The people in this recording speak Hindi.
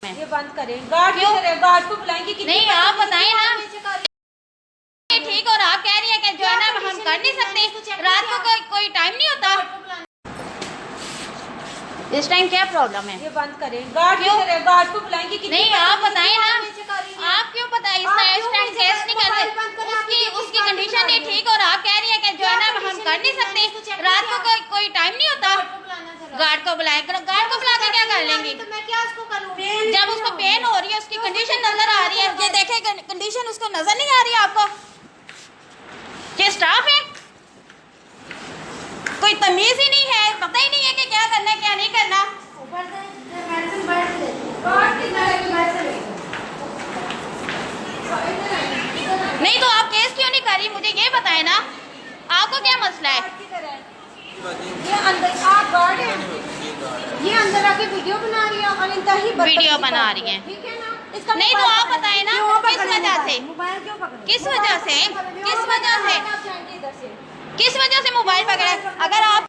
ये बंद करें। गार्ड गार्ड को बुलाएंगे कि नहीं, आप बताएं ना। ठीक, और आप कह रही हैं कि जो है ना हम कर नहीं सकते, रात को कोई टाइम नहीं होता। इस टाइम क्या प्रॉब्लम है? ये बंद करें। गार्ड को बुलाएंगे कि नहीं, आप बताएं ना। आप क्यों बताएं? इस टाइम टेस्ट नहीं करते, उसकी कंडीशन नहीं ठीक, और आप कह रही हैं कि जो है ना हम कर नहीं सकते, रात को कोई टाइम नहीं होता। गार्ड को बुलाए, गार्ड को बुला के क्या कर लेंगी? तो मैं क्या उसको करूं? जब उसको पेन हो रही है, उसकी कंडीशन नजर आ रही है, ये देखे कंडीशन उसको नजर नहीं आ रही है आपको? ये स्टाफ है, कोई तमीज ही नहीं है, पता ही नहीं है कि क्या करना है क्या नहीं करना। नहीं तो आप केस क्यों नहीं कर रही? मुझे ये बताएं ना, आपको क्या मसला है? ये अंदर आप गार्ड हैं, ये अंदर आके वीडियो बना रही है और इंतही वीडियो बना रही है, ठीक है ना? इसका नहीं तो आप बताएं ना, किस वजह से, मोबाइल क्यों पकड़े? किस वजह से, किस वजह से, आप जाएंगे इधर से। किस वजह से मोबाइल पकड़ा? अगर